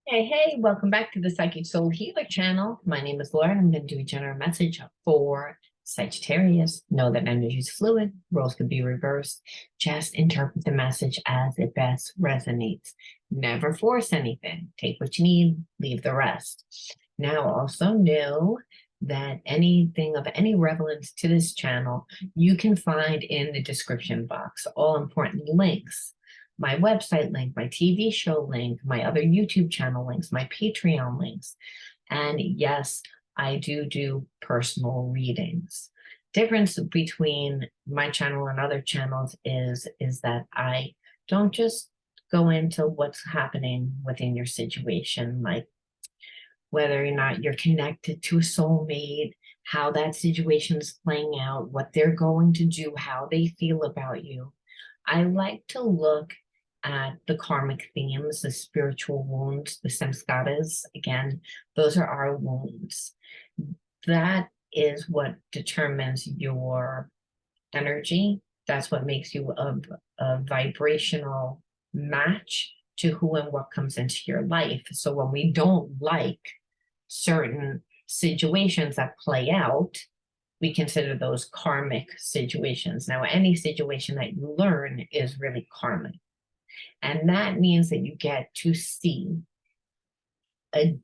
Hey, welcome back to the Psychic Soul Healer channel. My name is Laura, and I'm going to do a general message for Sagittarius. Know that energy is fluid, roles could be reversed. Just interpret the message as it best resonates. Never force anything. Take what you need, leave the rest. Now, also know that anything of any relevance to this channel, you can find in the description box, all important links, my website link, my TV show link, my other YouTube channel links, my Patreon links. And yes, I do personal readings. Difference between my channel and other channels is that I don't just go into what's happening within your situation, like whether or not you're connected to a soulmate, how that situation is playing out, what they're going to do, how they feel about you. I like to look at the karmic themes, the spiritual wounds, the samskaras. Again, those are our wounds. That is what determines your energy. That's what makes you a vibrational match to who and what comes into your life. So when we don't like certain situations that play out, we consider those karmic situations. Now, any situation that you learn is really karmic. And that means that you get to see a,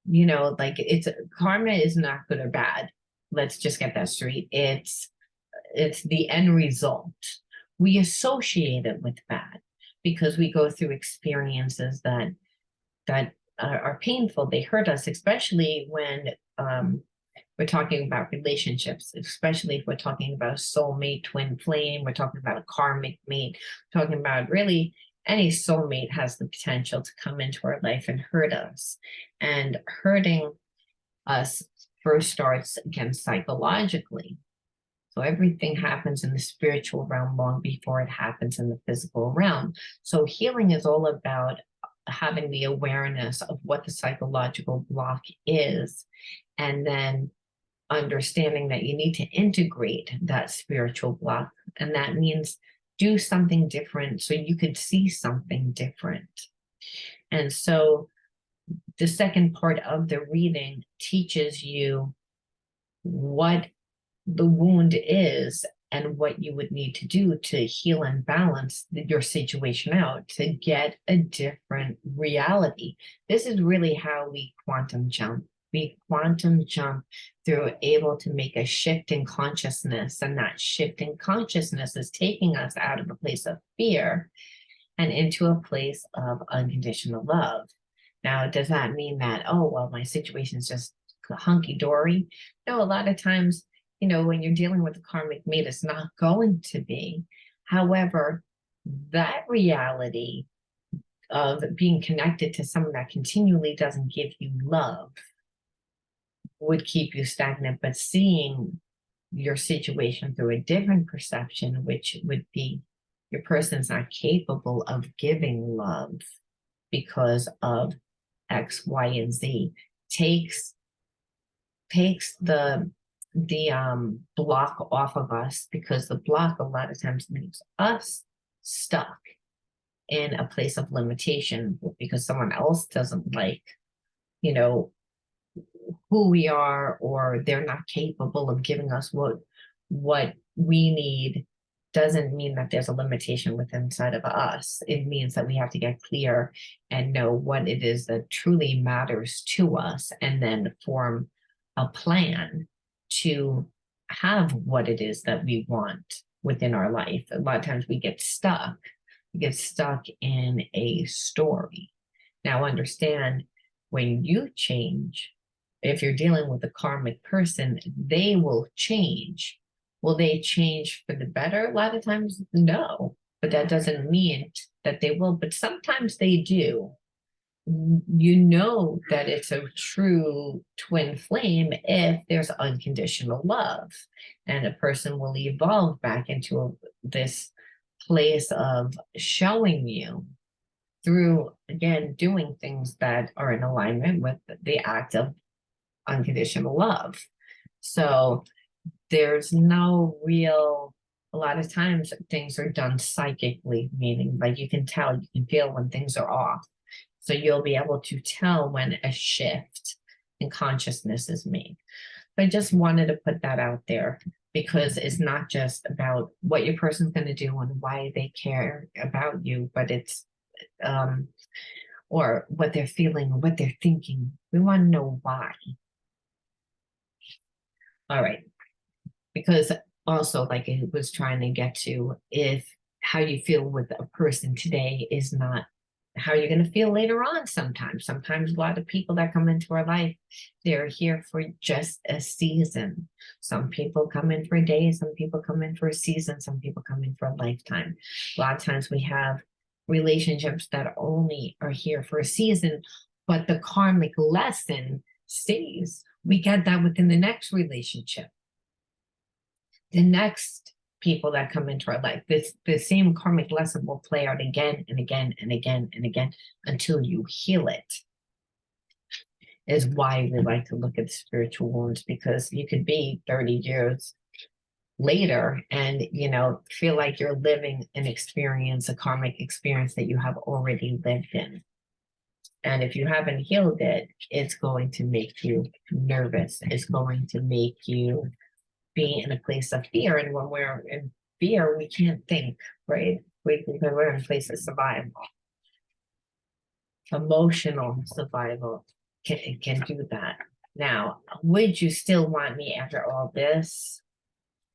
like it's karma is not good or bad. Let's just get that straight. It's the end result. We associate it with bad because we go through experiences that are painful. They hurt us, especially when we're talking about relationships, especially if we're talking about a soulmate, twin flame, we're talking about a karmic mate, talking about really any soulmate has the potential to come into our life and hurt us. And hurting us first starts again psychologically. So everything happens in the spiritual realm long before it happens in the physical realm. So healing is all about having the awareness of what the psychological block is, and then understanding that you need to integrate that spiritual block. And that means do something different so you could see something different. And so the second part of the reading teaches you what the wound is and what you would need to do to heal and balance your situation out to get a different reality. This is really how we quantum jump. We quantum jump through able to make a shift in consciousness, and that shift in consciousness is taking us out of a place of fear and into a place of unconditional love. Now, does that mean that, oh, well, my situation is just hunky-dory? No, a lot of times, when you're dealing with a karmic mate, it's not going to be. However, that reality of being connected to someone that continually doesn't give you love would keep you stagnant, but seeing your situation through a different perception, which would be your person's not capable of giving love because of X, Y, and Z, takes the block off of us, because the block a lot of times leaves us stuck in a place of limitation because someone else doesn't like, who we are, or they're not capable of giving us what we need. Doesn't mean that there's a limitation within inside of us. It means that we have to get clear and know what it is that truly matters to us, and then form a plan to have what it is that we want within our life. A lot of times we get stuck. We get stuck in a story. Now understand, when you change, if you're dealing with a karmic person, they will change. Will they change for the better? A lot of times, no. But that doesn't mean that they will. But sometimes they do. You know that it's a true twin flame if there's unconditional love, and a person will evolve back into this place of showing you through, again, doing things that are in alignment with the act of unconditional love. So there's no real, a lot of times things are done psychically, meaning like you can tell, you can feel when things are off. So you'll be able to tell when a shift in consciousness is made. I just wanted to put that out there because it's not just about what your person's going to do and why they care about you, but it's or what they're feeling or what they're thinking. We want to know why. All right. Because also, like I was trying to get to, if how you feel with a person today is not how you're going to feel later on sometimes. Sometimes a lot of people that come into our life, they're here for just a season. Some people come in for a day, some people come in for a season, some people come in for a lifetime. A lot of times we have relationships that only are here for a season, but the karmic lesson stays. We get that within the next relationship. The next people that come into our life, the same karmic lesson will play out again and again and again and again until you heal it. Is why we like to look at spiritual wounds, because you could be 30 years later and, you know, feel like you're living an experience, a karmic experience that you have already lived in. And if you haven't healed it, it's going to make you nervous. It's going to make you be in a place of fear. And when we're in fear, we can't think, right? Because we're in a place of survival. Emotional survival can do that. Now, would you still want me after all this?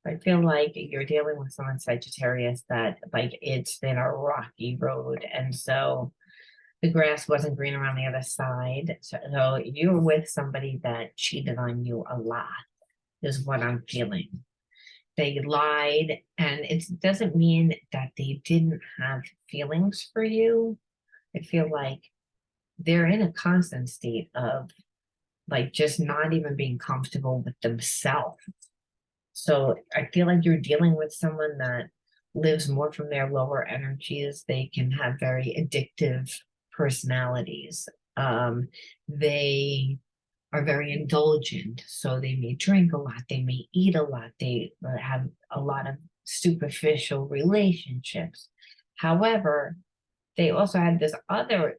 I feel like you're dealing with someone, Sagittarius, that like it's been a rocky road. And so the grass wasn't green around the other side. So you're with somebody that cheated on you a lot, is what I'm feeling. They lied, and it doesn't mean that they didn't have feelings for you. I feel like they're in a constant state of like just not even being comfortable with themselves. So I feel like you're dealing with someone that lives more from their lower energies. They can have very addictive personalities. They are very indulgent. So they may drink a lot, they may eat a lot, they have a lot of superficial relationships. However, they also had this other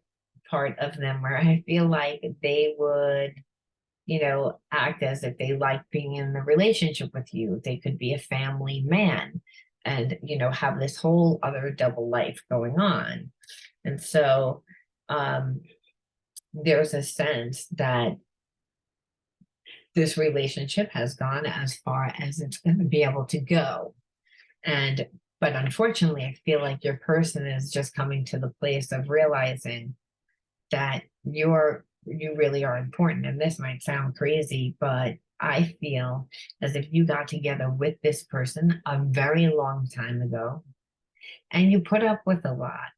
part of them where I feel like they would, you know, act as if they like being in the relationship with you. They could be a family man and, you know, have this whole other double life going on. And so there's a sense that this relationship has gone as far as it's going to be able to go. But unfortunately, I feel like your person is just coming to the place of realizing that you really are important. And this might sound crazy, but I feel as if you got together with this person a very long time ago and you put up with a lot.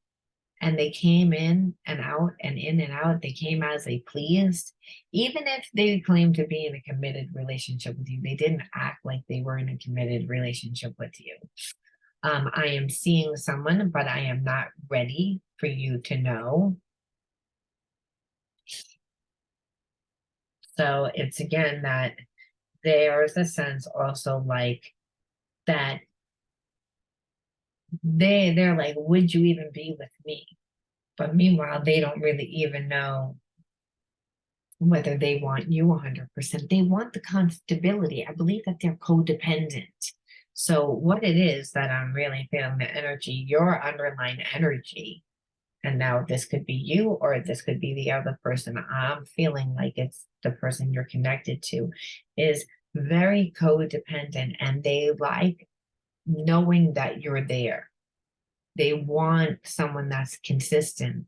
And they came in and out and in and out. They came as they pleased. Even if they claimed to be in a committed relationship with you, they didn't act like they were in a committed relationship with you. I am seeing someone, but I am not ready for you to know. So it's again that there's a sense also like that they're like, would you even be with me? But meanwhile, they don't really even know whether they want you 100%. They want the comfortability. I believe that they're codependent. So what it is that I'm really feeling the energy, your underlying energy, and now this could be you or this could be the other person. I'm feeling like it's the person you're connected to is very codependent, and they like knowing that you're there. They want someone that's consistent,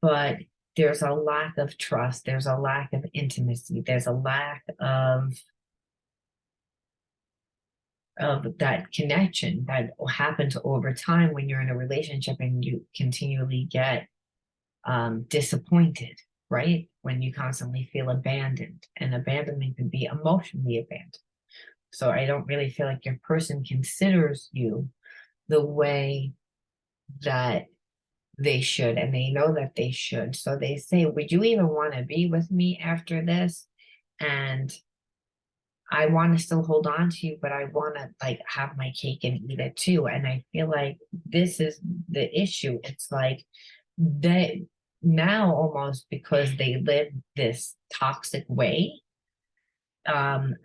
but there's a lack of trust. There's a lack of intimacy. There's a lack of that connection that happens over time when you're in a relationship and you continually get disappointed, right? When you constantly feel abandoned, and abandonment can be emotionally abandoned. So I don't really feel like your person considers you the way that they should, and they know that they should. So they say, would you even want to be with me after this? And I want to still hold on to you, but I want to like have my cake and eat it too. And I feel like this is the issue. It's like now almost because they live this toxic way, um,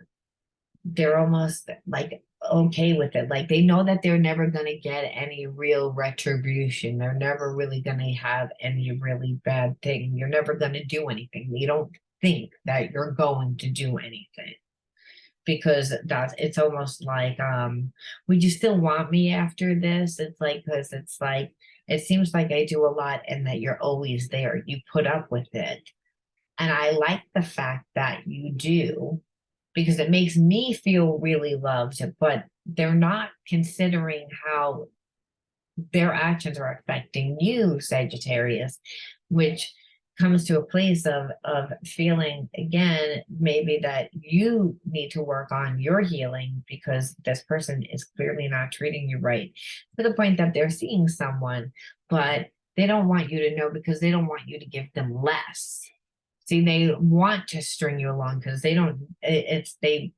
they're almost like okay with it. Like they know that they're never going to get any real retribution. They're never really going to have any really bad thing. You're never going to do anything. You don't think that you're going to do anything because that's it's almost like would you still want me after this? It's like because it's like it seems like I do a lot and that you're always there. You put up with it. And I like the fact that you do because it makes me feel really loved, but they're not considering how their actions are affecting you, Sagittarius, which comes to a place of feeling again maybe that you need to work on your healing because this person is clearly not treating you right to the point that they're seeing someone, but they don't want you to know because they don't want you to give them less. See, they want to string you along because they don't, it's, they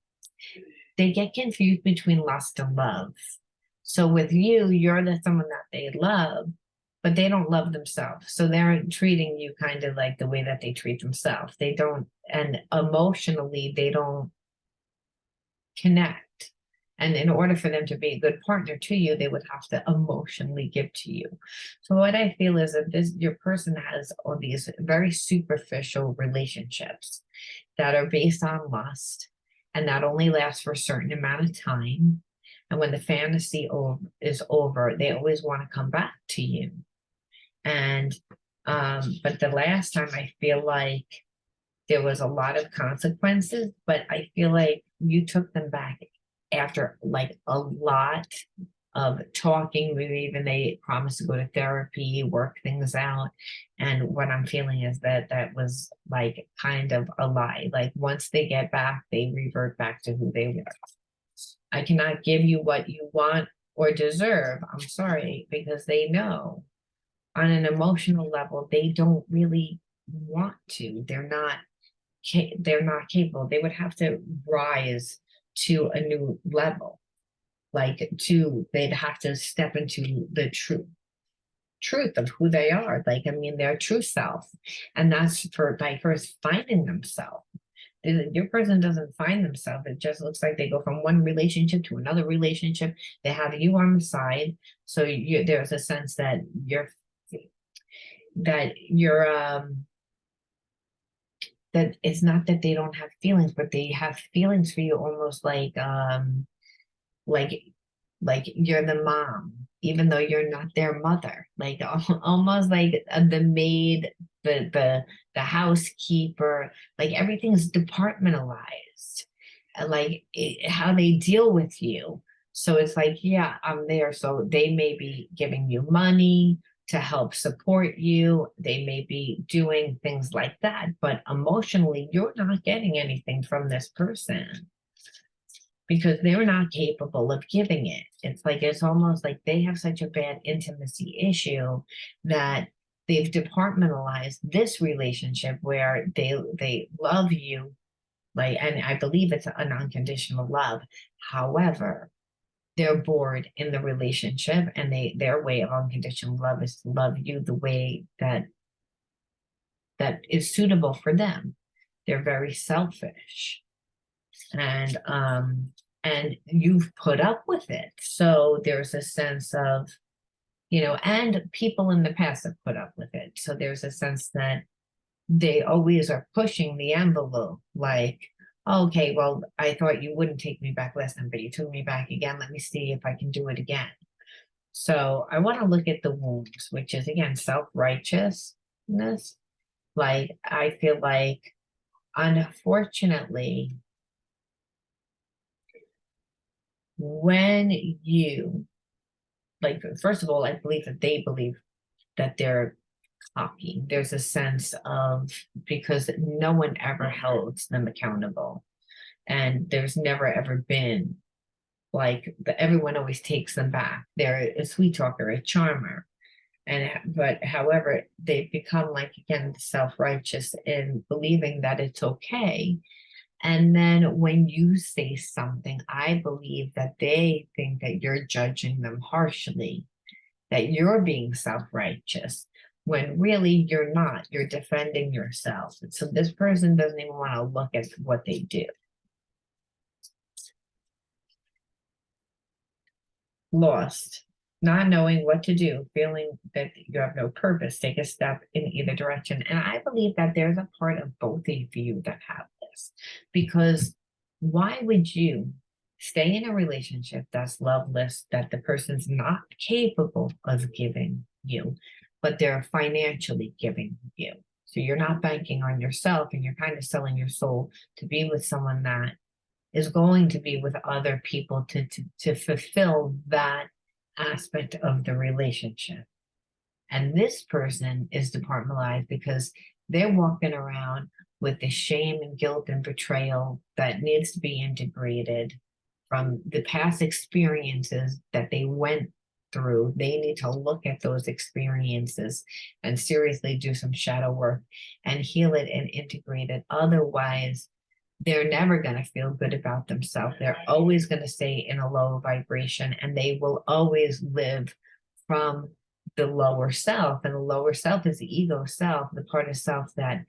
get confused between lust and love. So with you, you're the someone that they love, but they don't love themselves. So they're treating you kind of like the way that they treat themselves. They don't, and emotionally, they don't connect. And in order for them to be a good partner to you, they would have to emotionally give to you. So what I feel is that this your person has all these very superficial relationships that are based on lust and that only last for a certain amount of time. And when the fantasy is over, they always want to come back to you. And but the last time I feel like there was a lot of consequences, but I feel like you took them back after like a lot of talking. Maybe even they promised to go to therapy, work things out. And what I'm feeling is that that was like kind of a lie. Like once they get back, they revert back to who they were. I cannot give you what you want or deserve. I'm sorry, because they know on an emotional level, they don't really want to. They're not capable. They would have to rise to a new level. They'd have to step into the truth of who they are. Like, I mean, their true self. And that's by first finding themselves. Your person doesn't find themselves. It just looks like they go from one relationship to another relationship. They have you on the side. So there's a sense that you're that it's not that they don't have feelings, but they have feelings for you almost like like you're the mom, even though you're not their mother. Like almost like the maid, the housekeeper, like everything's departmentalized, like how they deal with you. So it's like, yeah, I'm there. So they may be giving you money to help support you. They may be doing things like that, but emotionally, you're not getting anything from this person because they're not capable of giving it. It's like, it's almost like they have such a bad intimacy issue that they've departmentalized this relationship where they love you, like, and I believe it's an unconditional love. However, they're bored in the relationship and their way of unconditional love is to love you the way that is suitable for them. They're very selfish. And you've put up with it. So there's a sense of, and people in the past have put up with it. So there's a sense that they always are pushing the envelope, like, okay, well, I thought you wouldn't take me back last time, but you took me back again. Let me see if I can do it again. So I want to look at the wounds, which is again self-righteousness. Like I feel like, unfortunately, when you, like, first of all, I believe that they believe that they're cocky. There's a sense of, because no one ever held them accountable. And there's never ever been like, everyone always takes them back. They're a sweet talker, a charmer. But however, they've become like, again, self-righteous in believing that it's okay. And then when you say something, I believe that they think that you're judging them harshly, that you're being self-righteous, when really you're not. You're defending yourself. And so this person doesn't even want to look at what they do. Lost, not knowing what to do, feeling that you have no purpose, take a step in either direction. And I believe that there's a part of both of you that have this, because why would you stay in a relationship that's loveless, that the person's not capable of giving you, but they're financially giving you? So you're not banking on yourself, and you're kind of selling your soul to be with someone that is going to be with other people to fulfill that aspect of the relationship. And this person is departmentalized because they're walking around with the shame and guilt and betrayal that needs to be integrated from the past experiences that they went through. They need to look at those experiences and seriously do some shadow work and heal it and integrate it. Otherwise, they're never going to feel good about themselves. They're always going to stay in a low vibration, and they will always live from the lower self. And the lower self is the ego self, the part of self that,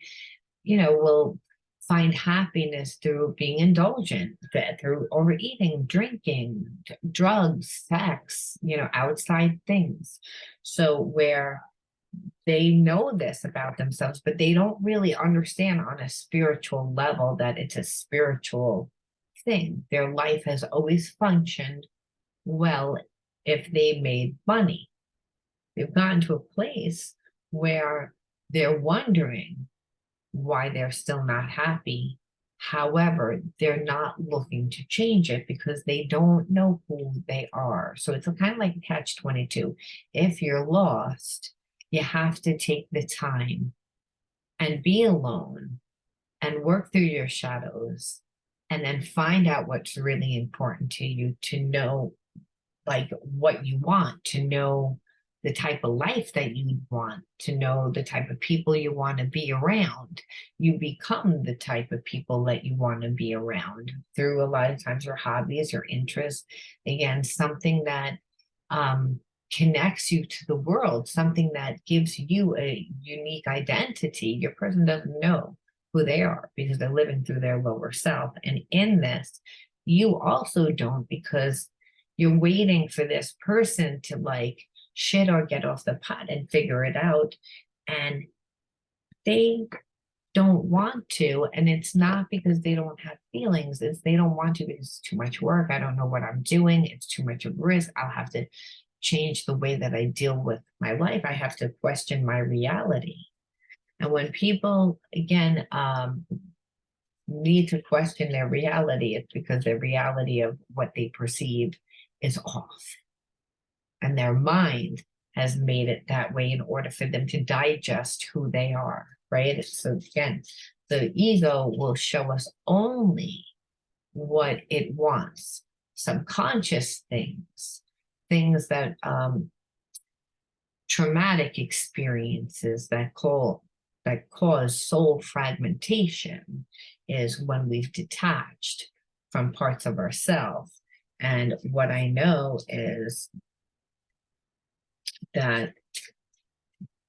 will find happiness through being indulgent, through overeating, drinking, drugs, sex, outside things. So where they know this about themselves, but they don't really understand on a spiritual level that it's a spiritual thing. Their life has always functioned well if they made money. They've gotten to a place where they're wondering why they're still not happy. However, they're not looking to change it because they don't know who they are. So it's kind of like a catch-22. If you're lost, you have to take the time and be alone and work through your shadows and then find out what's really important to you, to know what you want, to know the type of life that you want, to know the type of people you want to be around. You become the type of people that you want to be around through a lot of times your hobbies, your interests. Again, something that connects you to the world, something that gives you a unique identity. Your person doesn't know who they are because they're living through their lower self. And in this, you also don't, because you're waiting for this person to shit or get off the pot and figure it out. And they don't want to. And it's not because they don't have feelings. It's they don't want to because it's too much work. I don't know what I'm doing. It's too much of a risk. I'll have to change the way that I deal with my life. I have to question my reality. And when people, again, need to question their reality, it's because their reality of what they perceive is off. And their mind has made it that way in order for them to digest who they are, right? So again, the ego will show us only what it wants, subconscious things that traumatic experiences that cause soul fragmentation is when we've detached from parts of ourselves. And what I know is that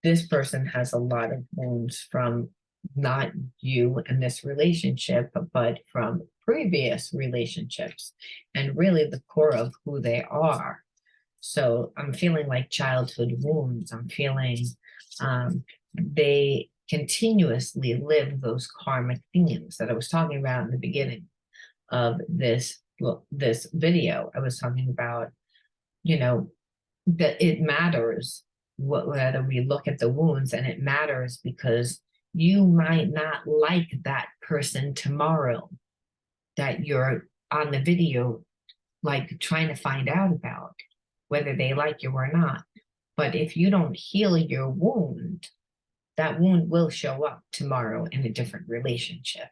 this person has a lot of wounds from not you and this relationship, but from previous relationships and really the core of who they are. So I'm feeling like childhood wounds. I'm feeling they continuously live those karmic themes that I was talking about in the beginning of this video. I was talking about, that it matters whether we look at the wounds, and it matters because you might not like that person tomorrow that you're on the video, trying to find out about whether they like you or not. But if you don't heal your wound, that wound will show up tomorrow in a different relationship.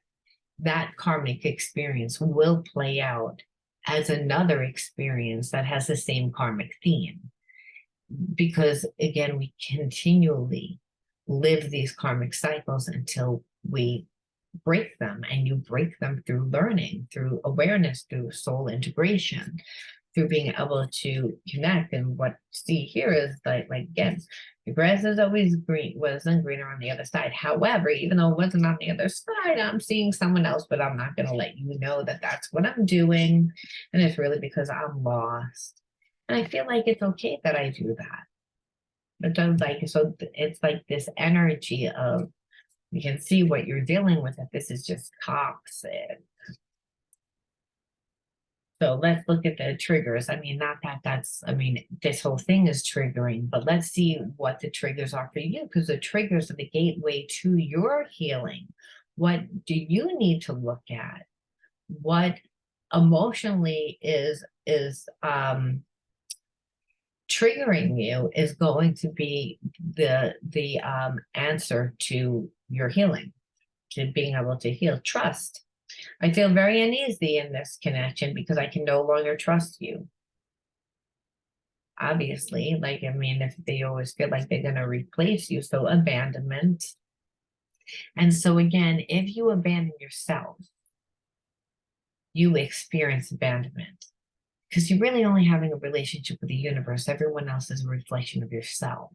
That karmic experience will play out as another experience that has the same karmic theme. Because again, we continually live these karmic cycles until we break them, and you break them through learning, through awareness, through soul integration. through being able to connect. And what see here is like again, the grass is always green, wasn't greener on the other side. However, even though it wasn't on the other side, I'm seeing someone else, but I'm not going to let you know that that's what I'm doing. And it's really because I'm lost. And I feel like it's okay that I do that. But don't like, so it's like this energy of, you can see what you're dealing with, that this is just toxic. So let's look at the triggers. I mean, not that that's, I mean, this whole thing is triggering, but let's see what the triggers are for you, because the triggers are the gateway to your healing. What do you need to look at? What emotionally is triggering you is going to be the answer to your healing, to being able to heal. Trust. I feel very uneasy in this connection because I can no longer trust you. Obviously, like, I mean, if they always feel like they're going to replace you, so abandonment. And so again, if you abandon yourself, you experience abandonment, because you're really only having a relationship with the universe. Everyone else is a reflection of yourself.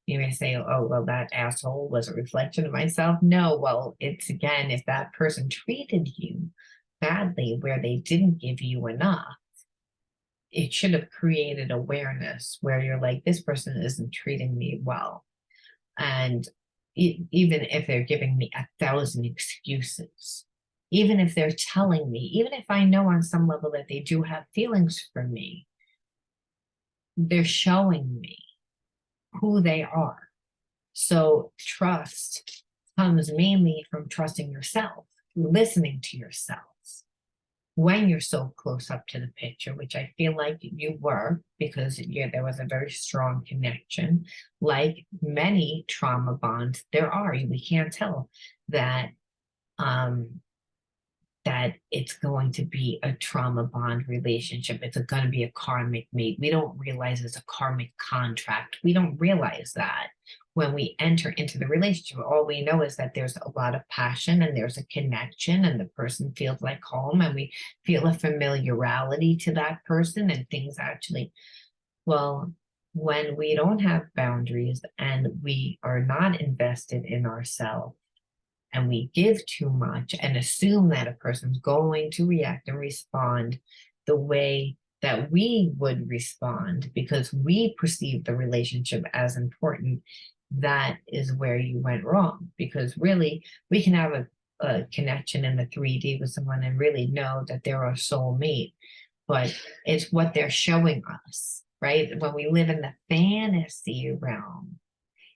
You may say, oh, well, that asshole was a reflection of myself. No, well, it's again, if that person treated you badly where they didn't give you enough, it should have created awareness where you're like, this person isn't treating me well. And even if they're giving me 1,000 excuses, even if they're telling me, even if I know on some level that they do have feelings for me, they're showing me who they are. So trust comes mainly from trusting yourself, listening to yourself when you're so close up to the picture, which I feel like you were, because there was a very strong connection. Like many trauma bonds, there are, we can't tell that that it's going to be a trauma bond relationship. It's going to be a karmic mate. We don't realize it's a karmic contract. We don't realize that when we enter into the relationship. All we know is that there's a lot of passion and there's a connection and the person feels like home and we feel a familiarity to that person and things actually, well, when we don't have boundaries and we are not invested in ourselves, and we give too much and assume that a person's going to react and respond the way that we would respond because we perceive the relationship as important, that is where you went wrong. Because really, we can have a connection in the 3D with someone and really know that they're our soulmate, but it's what they're showing us, right? When we live in the fantasy realm,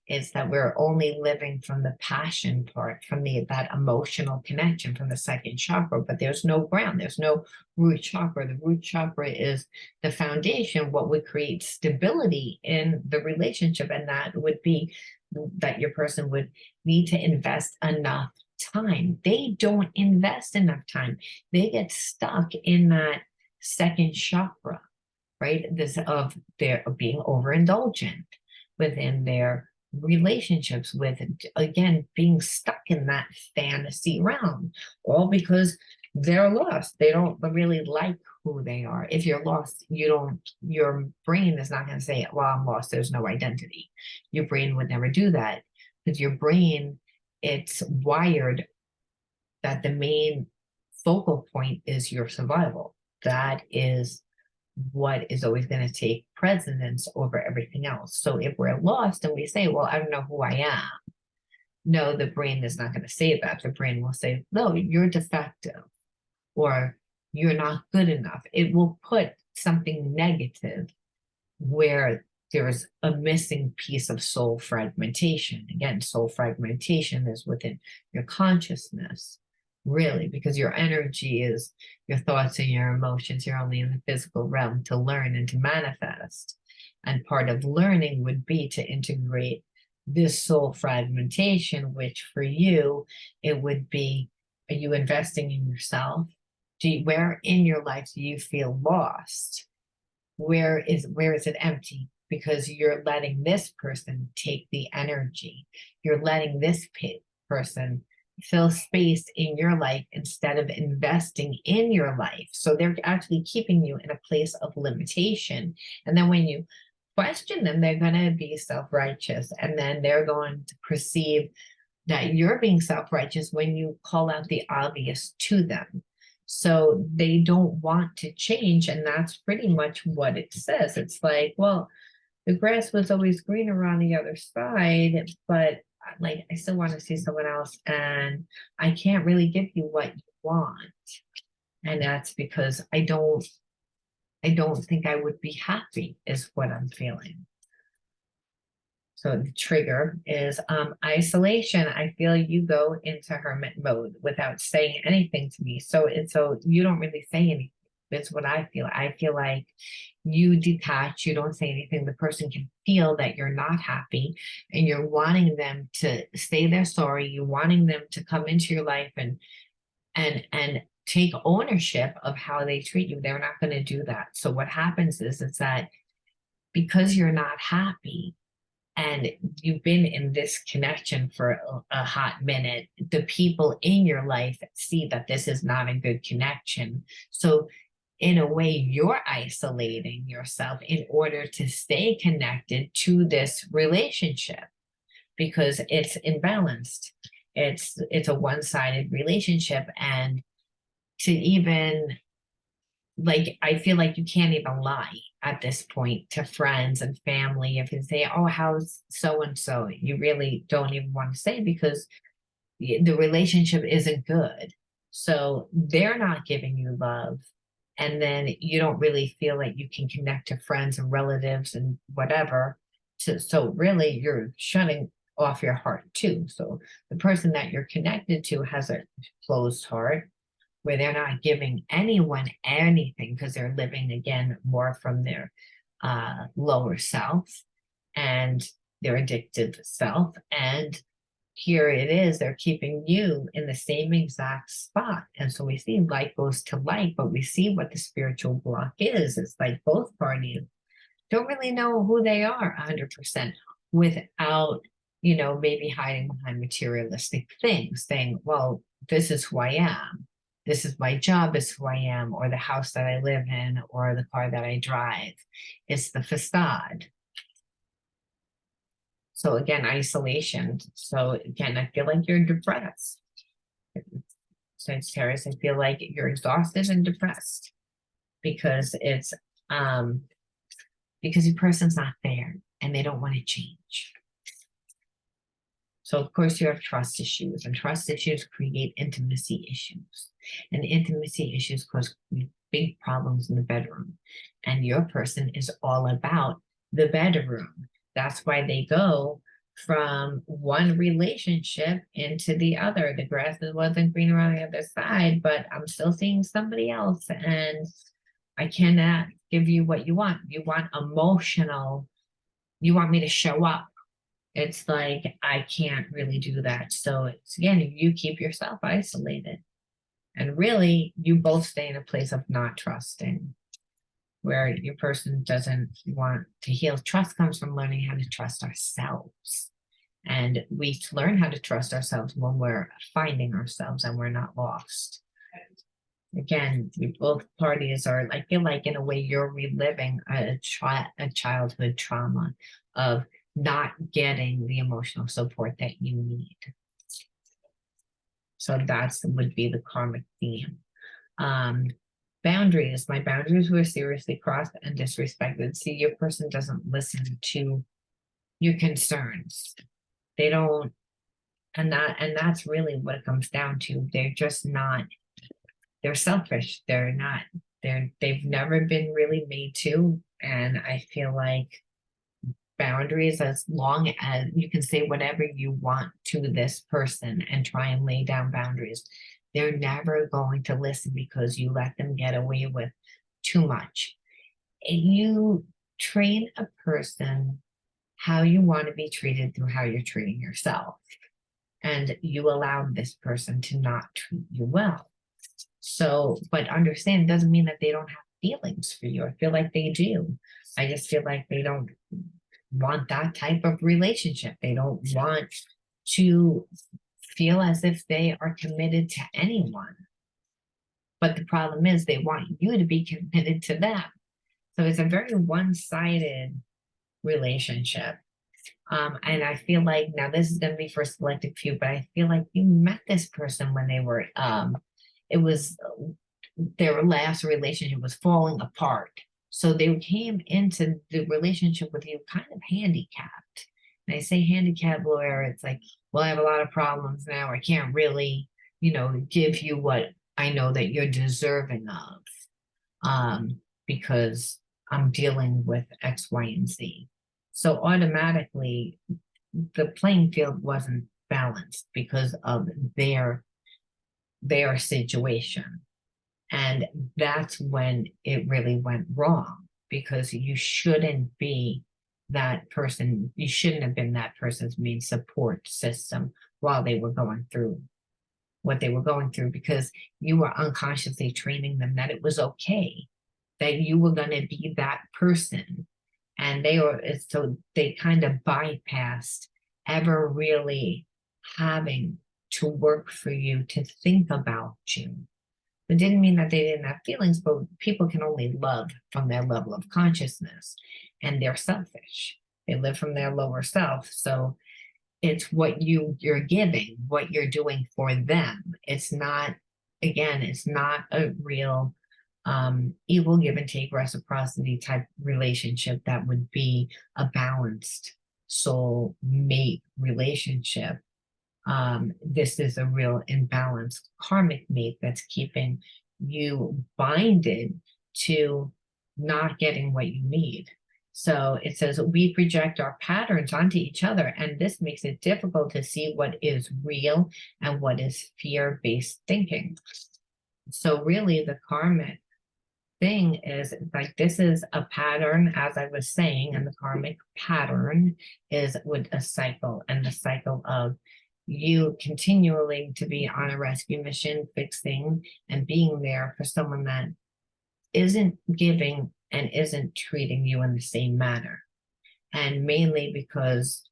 is that we're only living from the passion part, from that emotional connection, from the second chakra, but there's no ground, there's no root chakra. The root chakra is the foundation, what would create stability in the relationship, and that would be that your person would need to invest enough time. They don't invest enough time. They get stuck in that second chakra, right? This of their being overindulgent within their relationships, with again being stuck in that fantasy realm, all because they're lost. They don't really like who they are. If you're lost, your brain is not going to say, well, I'm lost, there's no identity. Your brain would never do that, because your brain, it's wired that the main focal point is your survival. That is what is always going to take precedence over everything else. So if we're lost and we say, well, I don't know who I am, no, the brain is not going to say that. The brain will say, no, you're defective, or you're not good enough. It will put something negative where there's a missing piece of soul fragmentation. Again, soul fragmentation is within your consciousness, really, because your energy is your thoughts and your emotions. You're only in the physical realm to learn and to manifest. And part of learning would be to integrate this soul fragmentation, which for you, it would be, are you investing in yourself? Where in your life do you feel lost? Where is it empty? Because you're letting this person take the energy. You're letting this person fill space in your life instead of investing in your life. So they're actually keeping you in a place of limitation. And then when you question them, they're going to be self-righteous. And then they're going to perceive that you're being self-righteous when you call out the obvious to them. So they don't want to change. And that's pretty much what it says. It's like, well, the grass was always greener on the other side, but like I still want to see someone else, and I can't really give you what you want. And that's because I don't think I would be happy, is what I'm feeling. So the trigger is isolation. I feel you go into hermit mode without saying anything to me. So you don't really say anything. That's what I feel. I feel like you detach, you don't say anything. The person can feel that you're not happy and you're wanting them to say they're sorry. You're wanting them to come into your life and take ownership of how they treat you. They're not going to do that. So what happens is that because you're not happy, and you've been in this connection for a hot minute, the people in your life see that this is not a good connection. So in a way, you're isolating yourself in order to stay connected to this relationship because it's imbalanced. It's a one-sided relationship. And to even, like, I feel like you can't even lie at this point to friends and family. If you say, oh, how's so and so, you really don't even want to say because the relationship isn't good. So they're not giving you love. And then you don't really feel like you can connect to friends and relatives and whatever. So really, you're shutting off your heart too. So the person that you're connected to has a closed heart where they're not giving anyone anything because they're living again more from their lower self and their addictive self. And here it is, they're keeping you in the same exact spot. And so we see light goes to light, but we see what the spiritual block is. It's like both parties don't really know who they are 100% without, maybe hiding behind materialistic things, saying, well, this is who I am. This is my job, is who I am, or the house that I live in, or the car that I drive. It's the facade. So again, isolation. So again, I feel like you're depressed. Sagittarius, I feel like you're exhausted and depressed because because your person's not there and they don't want to change. So of course you have trust issues, and trust issues create intimacy issues. And intimacy issues cause big problems in the bedroom. And your person is all about the bedroom. That's why they go from one relationship into the other. The grass wasn't greener on the other side, but I'm still seeing somebody else, and I cannot give you what you want. You want emotional, you want me to show up. It's like, I can't really do that. So it's, again, you keep yourself isolated. And really, you both stay in a place of not trusting, where your person doesn't want to heal. Trust comes from learning how to trust ourselves. And we learn how to trust ourselves when we're finding ourselves and we're not lost. Again, both parties are, I feel like in a way you're reliving a childhood trauma of not getting the emotional support that you need. So that's would be the karmic theme. Boundaries. My boundaries were seriously crossed and disrespected. See, your person doesn't listen to your concerns. They don't, and that's really what it comes down to. They're just not, they're selfish. They've never been really made to. And I feel like boundaries, as long as you can say whatever you want to this person and try and lay down boundaries, they're never going to listen because you let them get away with too much. And you train a person how you want to be treated through how you're treating yourself. And you allow this person to not treat you well. So, but understand, doesn't mean that they don't have feelings for you. I feel like they do. I just feel like they don't want that type of relationship. They don't want to feel as if they are committed to anyone. But the problem is they want you to be committed to them. So it's a very one-sided relationship. And I feel like now this is going to be for a selected few, but I feel like you met this person when they were, it was their last relationship was falling apart. So they came into the relationship with you kind of handicapped. And I say handicapped lawyer, it's like, well, I have a lot of problems now. I can't really, give you what I know that you're deserving of, because I'm dealing with X, Y, and Z. So automatically, the playing field wasn't balanced because of their situation. And that's when it really went wrong, because you shouldn't be that person. You shouldn't have been that person's main support system while they were going through what they were going through, because you were unconsciously training them that it was okay, that you were going to be that person. And so they kind of bypassed ever really having to work for you to think about you. It didn't mean that they didn't have feelings, but people can only love from their level of consciousness, and they're selfish. They live from their lower self. So it's what you're giving, what you're doing for them. It's not, again, it's not a real equal give and take reciprocity type relationship that would be a balanced soul mate relationship. This is a real imbalanced karmic mate that's keeping you binded to not getting what you need. So it says we project our patterns onto each other, and this makes it difficult to see what is real and what is fear-based thinking. So really the karmic thing is like, this is a pattern, as I was saying, and the karmic pattern is with a cycle, and the cycle of you continually to be on a rescue mission, fixing and being there for someone that isn't giving and isn't treating you in the same manner. And mainly because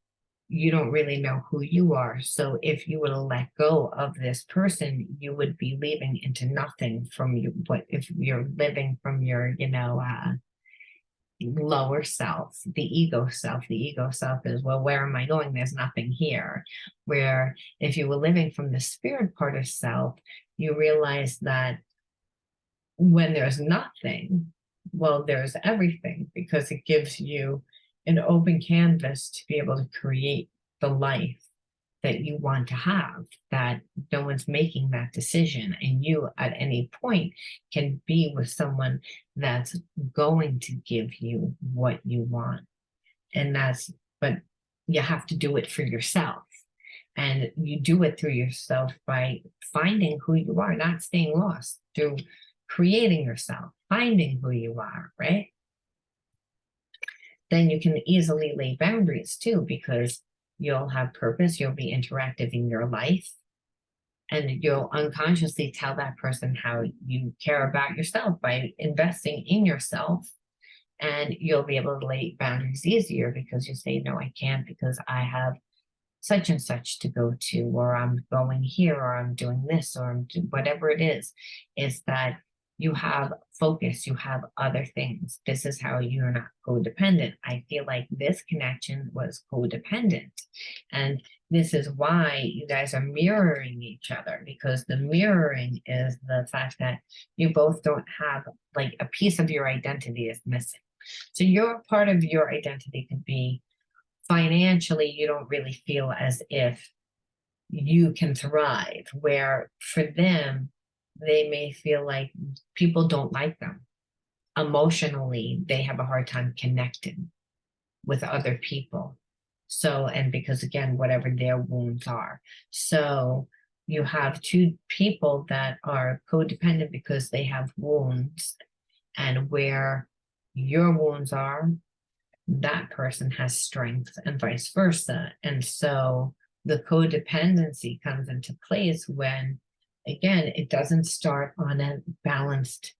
you don't really know who you are. So if you were to let go of this person, you would be leaving into nothing from you. But if you're living from your, lower self, the ego self is, well, where am I going? There's nothing here. Where if you were living from the spirit part of self, you realize that when there's nothing, well, there's everything, because it gives you an open canvas to be able to create the life that you want to have, that no one's making that decision. And you at any point can be with someone that's going to give you what you want. And but you have to do it for yourself. And you do it through yourself by finding who you are, not staying lost, through creating yourself, finding who you are, right? Then you can easily lay boundaries too, because you'll have purpose, you'll be interactive in your life, and you'll unconsciously tell that person how you care about yourself by investing in yourself. And you'll be able to lay boundaries easier, because you say, no, I can't because I have such and such to go to, or I'm going here, or I'm doing this, or I'm whatever it is that you have focus, you have other things. This is how you're not codependent. I feel like this connection was codependent. And this is why you guys are mirroring each other, because the mirroring is the fact that you both don't have, like, a piece of your identity is missing. So your part of your identity could be financially, you don't really feel as if you can thrive, where for them, they may feel like people don't like them. Emotionally, they have a hard time connecting with other people. So, and because again, whatever their wounds are. So you have two people that are codependent because they have wounds, and where your wounds are, that person has strength, and vice versa. And so the codependency comes into place when, again, it doesn't start on a balanced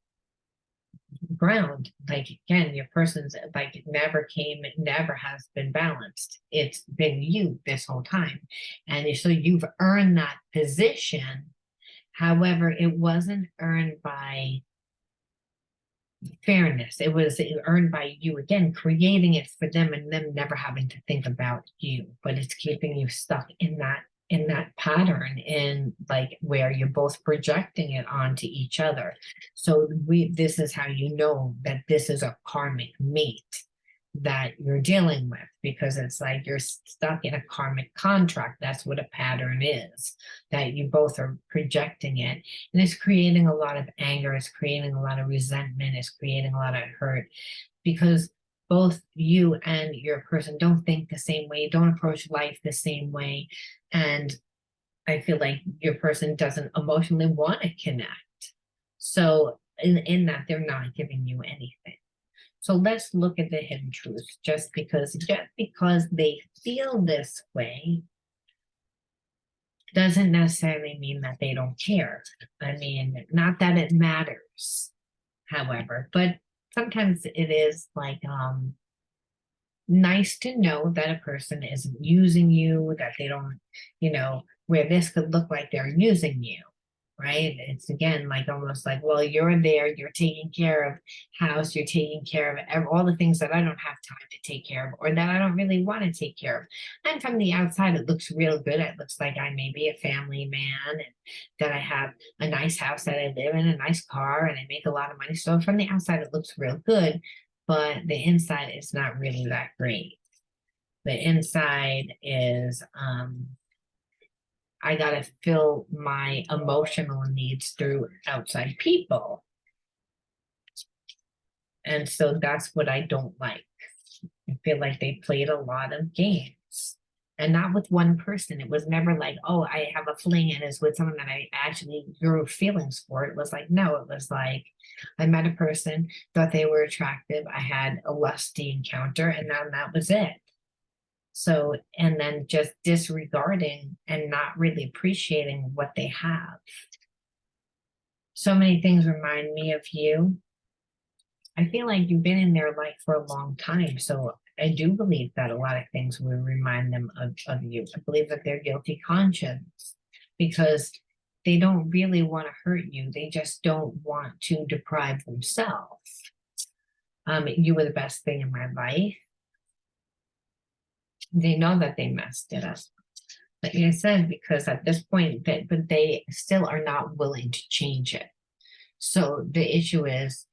ground. Like again, your person's like it never came, it never has been balanced. It's been you this whole time. And so you've earned that position. However, it wasn't earned by fairness. It was earned by you again, creating it for them and them never having to think about you. But it's keeping you stuck in that pattern in like where you're both projecting it onto each other. So this is how you know that this is a karmic mate that you're dealing with, because it's like you're stuck in a karmic contract. That's what a pattern is, that you both are projecting it, and it's creating a lot of anger, it's creating a lot of resentment, it's creating a lot of hurt, because both you and your person don't think the same way, don't approach life the same way. And I feel like your person doesn't emotionally want to connect. So in that, they're not giving you anything. So let's look at the hidden truths. Just because they feel this way doesn't necessarily mean that they don't care. I mean, not that it matters, however, but sometimes it is like nice to know that a person isn't using you, that they don't, where this could look like they're using you, right? It's again like almost like, well, you're there, you're taking care of house, you're taking care of all the things that I don't have time to take care of, or that I don't really want to take care of. And from the outside, it looks real good. It looks like I may be a family man, and that I have a nice house that I live in, a nice car, and I make a lot of money. So from the outside, it looks real good, but the inside is not really that great. The inside is, I got to fill my emotional needs through outside people. And so that's what I don't like. I feel like they played a lot of games, and not with one person. It was never like, oh, I have a fling and it's with someone that I actually grew feelings for. It was like, no, it was like, I met a person, thought they were attractive. I had a lusty encounter, and then that was it. So, and then just disregarding and not really appreciating what they have. So many things remind me of you. I feel like you've been in their life for a long time. So I do believe that a lot of things will remind them of you. I believe that they're guilty conscience, because they don't really want to hurt you. They just don't want to deprive themselves. You were the best thing in my life. They know that they messed it up. Like I said, because at this point, but they still are not willing to change it. So the issue is,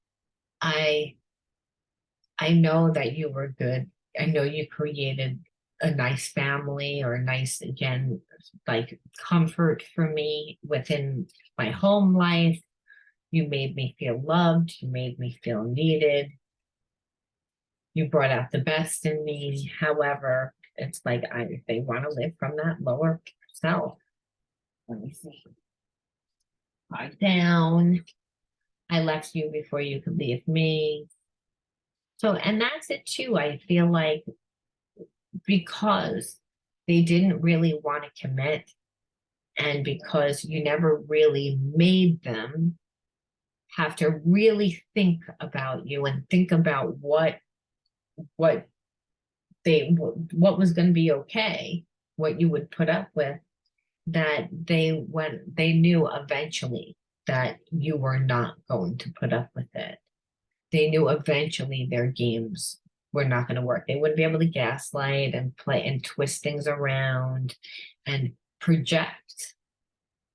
I know that you were good. I know you created a nice family, or a nice, again, like comfort for me within my home life. You made me feel loved. You made me feel needed. You brought out the best in me. However, it's like they want to live from that lower self. Let me see. Right down. I left you before you could leave me. So, and that's it too. I feel like because they didn't really want to commit, and because you never really made them have to really think about you and think about what was going to be okay, what you would put up with, that they knew eventually that you were not going to put up with it. They knew eventually their games were not going to work. They wouldn't be able to gaslight and play and twist things around and project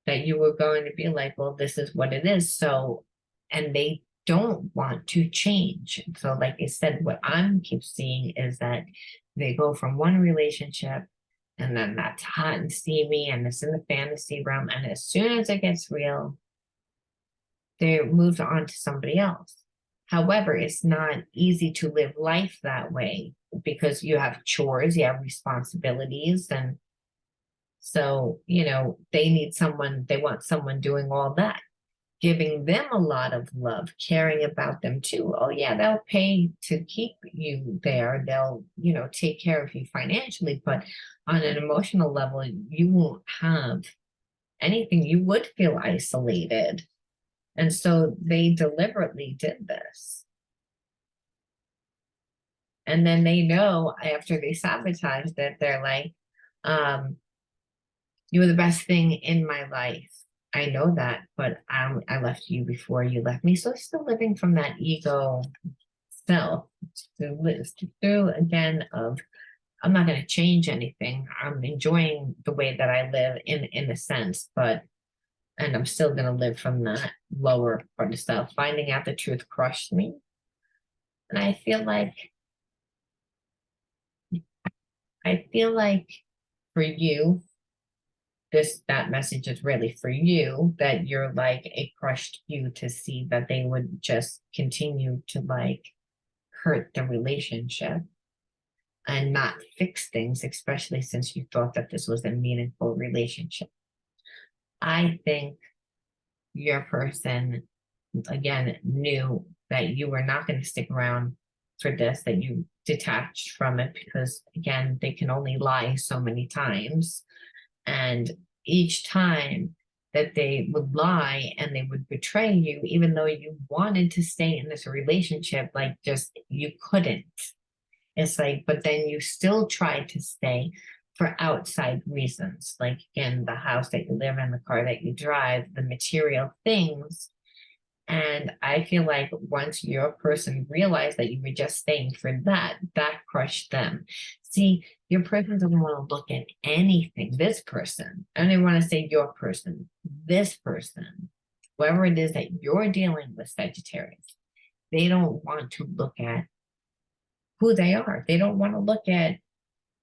that you were going to be like, well, this is what it is. So, and they don't want to change. So like I said, what I'm keep seeing is that they go from one relationship, and then that's hot and steamy and it's in the fantasy realm. And as soon as it gets real, they move on to somebody else. However, it's not easy to live life that way, because you have chores, you have responsibilities. And so, they want someone doing all that, giving them a lot of love, caring about them too. Oh yeah, they'll pay to keep you there. They'll, take care of you financially, but on an emotional level, you won't have anything. You would feel isolated. And so they deliberately did this. And then they know after they sabotage that they're like, you were the best thing in my life. I know that, but I left you before you left me. So still living from that ego self through again of I'm not going to change anything. I'm enjoying the way that I live in a sense, but and I'm still going to live from that lower part of self. Finding out the truth crushed me. And I feel like for you, that message is really for you, that you're like it crushed you to see that they would just continue to like hurt the relationship and not fix things, especially since you thought that this was a meaningful relationship. I think your person, again, knew that you were not going to stick around for this, that you detached from it because, again, they can only lie so many times. And each time that they would lie and they would betray you, even though you wanted to stay in this relationship, like just you couldn't. It's like, but then you still tried to stay for outside reasons, like again, the house that you live in, the car that you drive, the material things. And I feel like once your person realized that you were just staying for that, that crushed them. See, your person doesn't want to look at anything. This person, I don't even want to say your person, this person, whoever it is that you're dealing with, Sagittarius, they don't want to look at who they are. They don't want to look at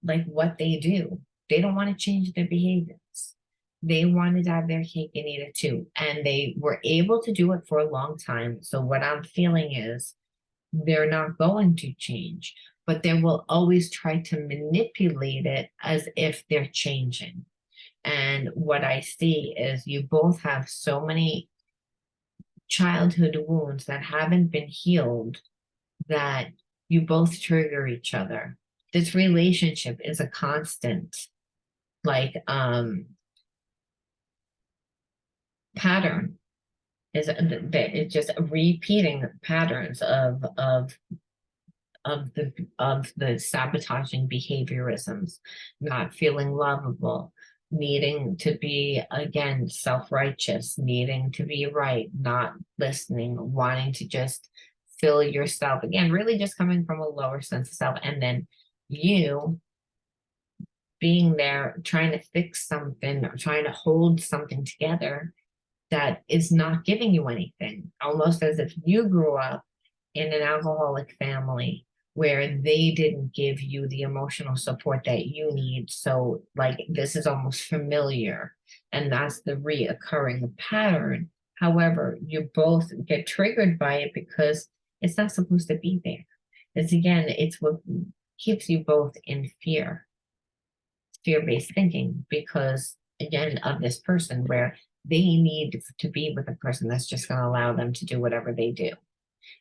like what they do. They don't want to change their behaviors. They wanted to have their cake and eat it too. And they were able to do it for a long time. So what I'm feeling is they're not going to change, but they will always try to manipulate it as if they're changing. And what I see is you both have so many childhood wounds that haven't been healed that you both trigger each other. This relationship is a constant, like, pattern. It's just repeating patterns of the sabotaging behaviorisms, not feeling lovable, needing to be again self-righteous, needing to be right, not listening, wanting to just fill yourself again, really just coming from a lower sense of self, and then you being there trying to fix something or trying to hold something together that is not giving you anything, almost as if you grew up in an alcoholic family where they didn't give you the emotional support that you need. So, like, this is almost familiar, and that's the reoccurring pattern. However, you both get triggered by it because it's not supposed to be there. It's again, it's what keeps you both in fear-based thinking, because again, of this person where they need to be with a person that's just going to allow them to do whatever they do.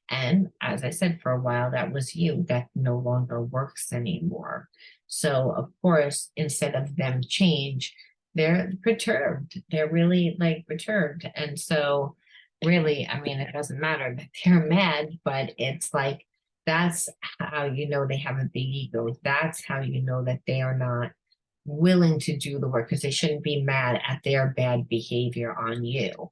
And as I said, for a while, that was you. That no longer works anymore. So, of course, instead of them change, they're perturbed. They're really like perturbed. And so, really, I mean, it doesn't matter that they're mad, but it's like that's how you know they have a big ego. That's how you know that they are not willing to do the work, because they shouldn't be mad at their bad behavior on you,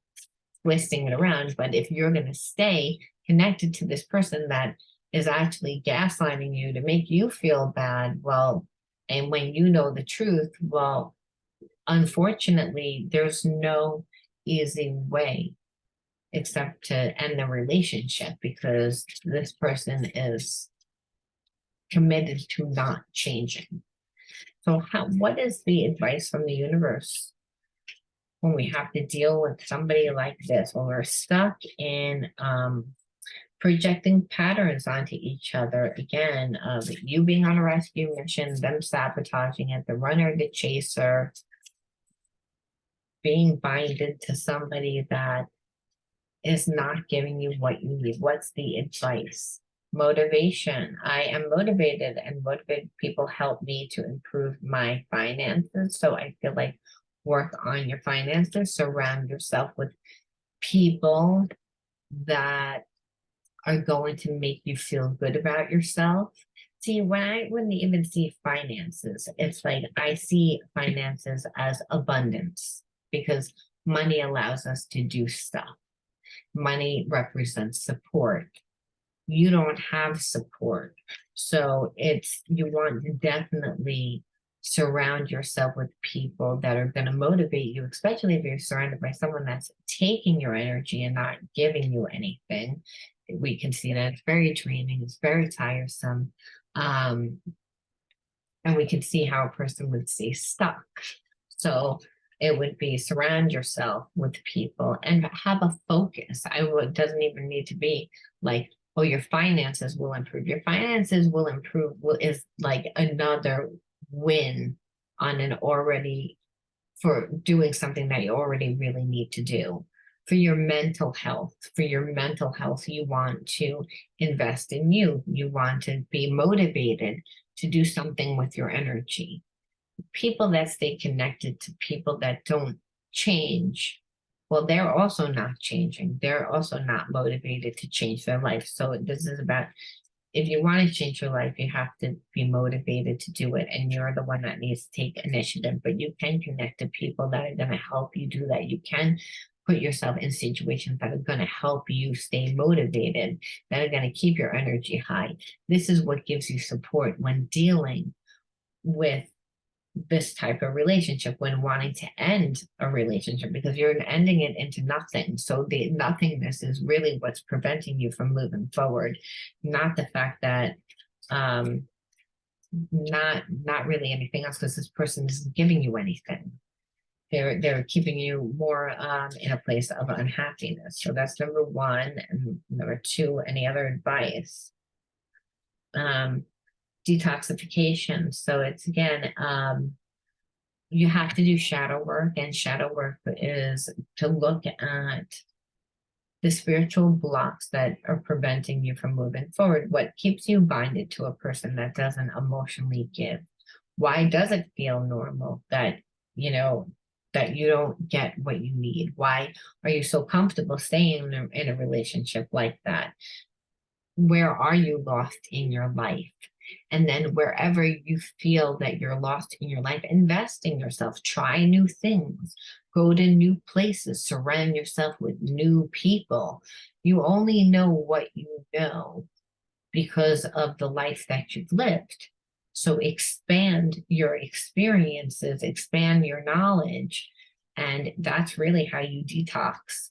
twisting it around. But if you're going to stay connected to this person that is actually gaslighting you to make you feel bad, well, and when you know the truth, well, unfortunately, there's no easy way except to end the relationship, because this person is committed to not changing. So what is the advice from the universe when we have to deal with somebody like this, when we're stuck in projecting patterns onto each other, again, of you being on a rescue mission, them sabotaging it, the runner, the chaser, being binded to somebody that is not giving you what you need? What's the advice? Motivation. I am motivated, and motivated people help me to improve my finances. So I feel like work on your finances, surround yourself with people that are going to make you feel good about yourself. See, when I wouldn't even see finances, it's like I see finances as abundance because money allows us to do stuff. Money represents support. You don't have support. So it's, you want to definitely surround yourself with people that are going to motivate you, especially if you're surrounded by someone that's taking your energy and not giving you anything. We can see that it's very draining, it's very tiresome. And we can see how a person would stay stuck. So it would be surround yourself with people and have a focus. It doesn't even need to be like, oh, your finances will improve. Your finances will improve is like another win on an already, for doing something that you already really need to do. For your mental health, you want to invest in you. You want to be motivated to do something with your energy. People that stay connected to people that don't change, well, they're also not changing. They're also not motivated to change their life. So this is about, if you want to change your life, you have to be motivated to do it. And you're the one that needs to take initiative. But you can connect to people that are going to help you do that. You can put yourself in situations that are going to help you stay motivated, that are going to keep your energy high. This is what gives you support when dealing with this type of relationship, when wanting to end a relationship, because you're ending it into nothing. So the nothingness is really what's preventing you from moving forward, not the fact that not really anything else, because this person isn't giving you anything. They're keeping you more in a place of unhappiness. So that's number one. And number two, any other advice? Detoxification. So it's again, you have to do shadow work, and shadow work is to look at the spiritual blocks that are preventing you from moving forward. What keeps you binded to a person that doesn't emotionally give? Why does it feel normal that, that you don't get what you need? Why are you so comfortable staying in a relationship like that? Where are you lost in your life? And then wherever you feel that you're lost in your life, invest in yourself, try new things, go to new places, surround yourself with new people. You only know what you know because of the life that you've lived. So expand your experiences, expand your knowledge. And that's really how you detox.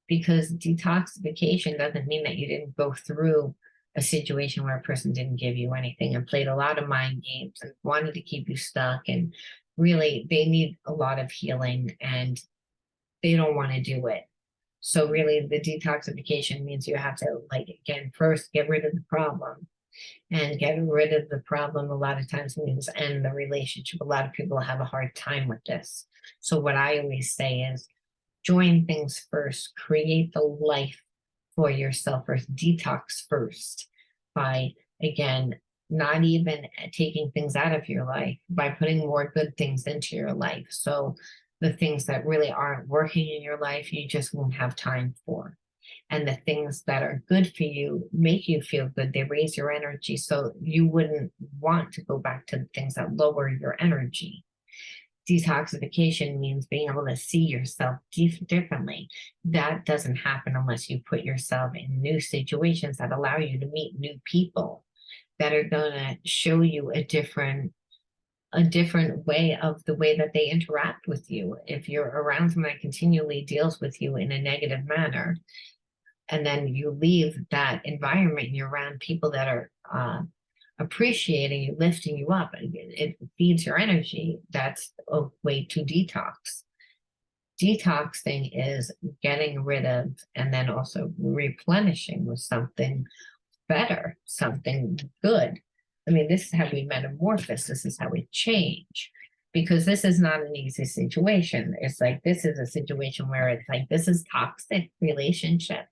Because detoxification doesn't mean that you didn't go through a situation where a person didn't give you anything and played a lot of mind games and wanted to keep you stuck. And really, they need a lot of healing and they don't want to do it. So really, the detoxification means you have to, like, again, first get rid of the problem. And getting rid of the problem a lot of times means end the relationship. A lot of people have a hard time with this. So what I always say is join things first, create the life for yourself first, detox first by, again, not even taking things out of your life, by putting more good things into your life. So the things that really aren't working in your life, you just won't have time for. And the things that are good for you make you feel good. They raise your energy. So you wouldn't want to go back to the things that lower your energy. Detoxification means being able to see yourself differently. That doesn't happen unless you put yourself in new situations that allow you to meet new people that are going to show you a different way of the way that they interact with you. If you're around someone that continually deals with you in a negative manner, and then you leave that environment and you're around people that are appreciating you, lifting you up, and it feeds your energy, that's a way to detox. Detoxing is getting rid of and then also replenishing with something better, something good. I mean, this is how we metamorphose, this is how we change. Because this is not an easy situation. It's like, this is a situation where it's like, this is toxic relationship.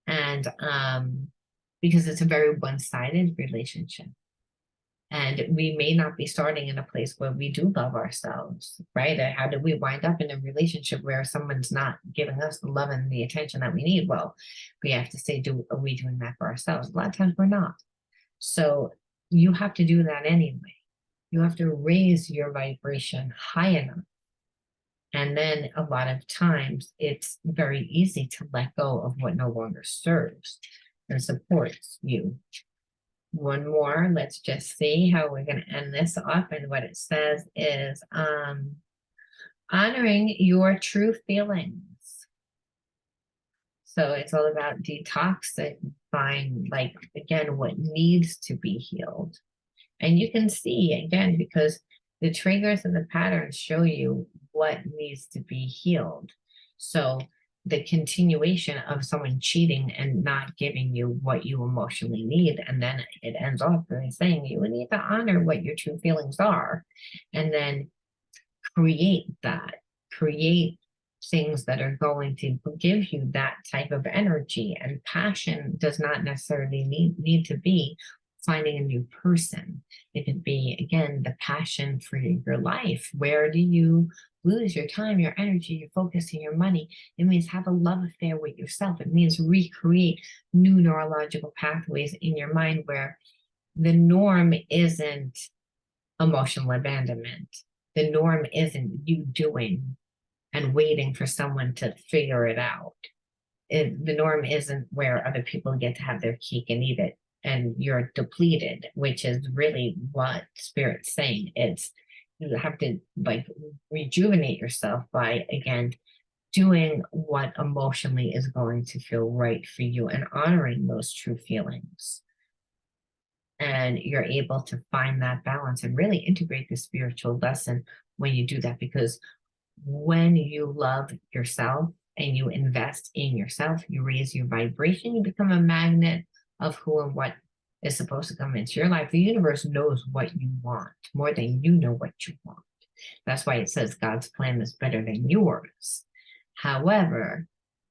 And because it's a very one-sided relationship. And we may not be starting in a place where we do love ourselves, right? Or how did we wind up in a relationship where someone's not giving us the love and the attention that we need? Well, we have to say, are we doing that for ourselves? A lot of times we're not. So you have to do that anyway. You have to raise your vibration high enough. And then a lot of times it's very easy to let go of what no longer serves and supports you. One more, let's just see how we're going to end this off. And what it says is honoring your true feelings. So it's all about detoxifying, like, again, what needs to be healed. And you can see, again, because the triggers and the patterns show you what needs to be healed. So the continuation of someone cheating and not giving you what you emotionally need, and then it ends off by saying you need to honor what your true feelings are, and then create things that are going to give you that type of energy. And passion does not necessarily need to be finding a new person. It could be, again, the passion for your life. Where do you lose your time, your energy, your focus, and your money? It means have a love affair with yourself. It means recreate new neurological pathways in your mind where the norm isn't emotional abandonment. The norm isn't you doing and waiting for someone to figure it out. The norm isn't where other people get to have their cake and eat it and you're depleted, which is really what Spirit's saying. It's you have to like rejuvenate yourself by, again, doing what emotionally is going to feel right for you and honoring those true feelings. And you're able to find that balance and really integrate the spiritual lesson when you do that, because when you love yourself and you invest in yourself, you raise your vibration, you become a magnet of who and what is supposed to come into your life. The universe knows what you want more than you know what you want. That's why it says God's plan is better than yours. However,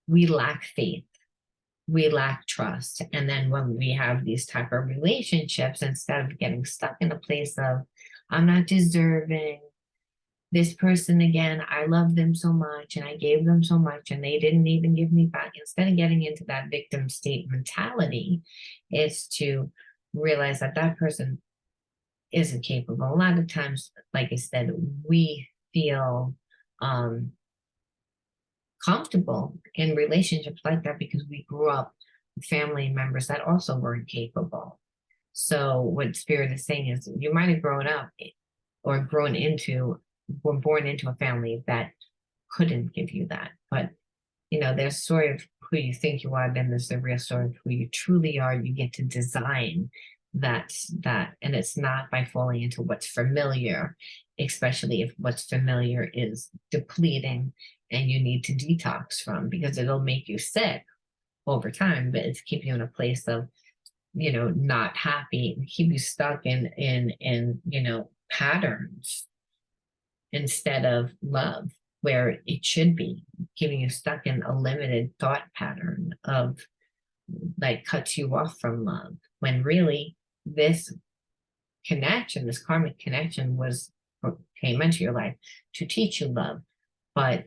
we lack faith. We lack trust. And then when we have these type of relationships, instead of getting stuck in a place of, I'm not deserving, this person, again, I love them so much and I gave them so much and they didn't even give me back. Instead of getting into that victim state mentality, is to realize that that person isn't capable. A lot of times, like I said, we feel comfortable in relationships like that because we grew up with family members that also weren't capable. So what Spirit is saying is you might have grown up or were born into a family that couldn't give you that. But, you know, there's sort of who you think you are, then there's the real story of who you truly are. You get to design that, and it's not by falling into what's familiar, especially if what's familiar is depleting and you need to detox from, because it'll make you sick over time, but it's keep you in a place of, you know, not happy, keep you stuck in you know, patterns instead of love, where it should be, keeping you stuck in a limited thought pattern of like cuts you off from love, when really this connection, this karmic connection came into your life to teach you love. But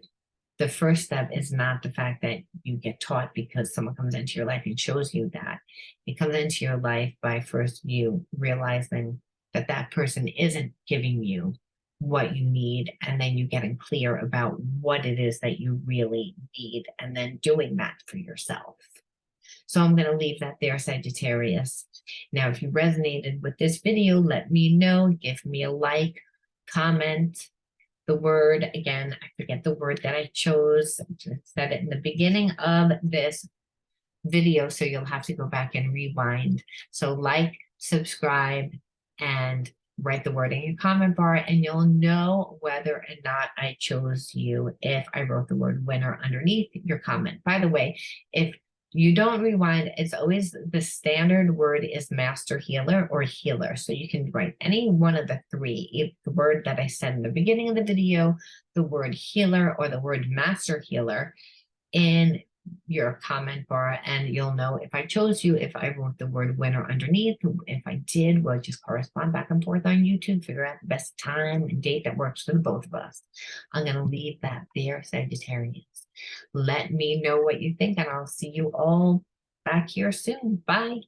the first step is not the fact that you get taught because someone comes into your life and shows you that. It comes into your life by first you realizing that that person isn't giving you what you need, and then you getting clear about what it is that you really need, and then doing that for yourself. So I'm going to leave that there, Sagittarius. Now, if you resonated with this video, let me know. Give me a like, comment. The word, again, I forget the word that I chose. I said it in the beginning of this video, so you'll have to go back and rewind. So like, subscribe, and write the word in your comment bar, and you'll know whether or not I chose you if I wrote the word winner underneath your comment. By the way, if you don't rewind, it's always the standard word is master healer or healer. So you can write any one of the three, if the word that I said in the beginning of the video, the word healer, or the word master healer in your comment bar, and you'll know if I chose you, if I wrote the word winner underneath. If I did, we'll just correspond back and forth on YouTube, figure out the best time and date that works for the both of us. I'm going to leave that there, Sagittarius. Let me know what you think, and I'll see you all back here soon. Bye.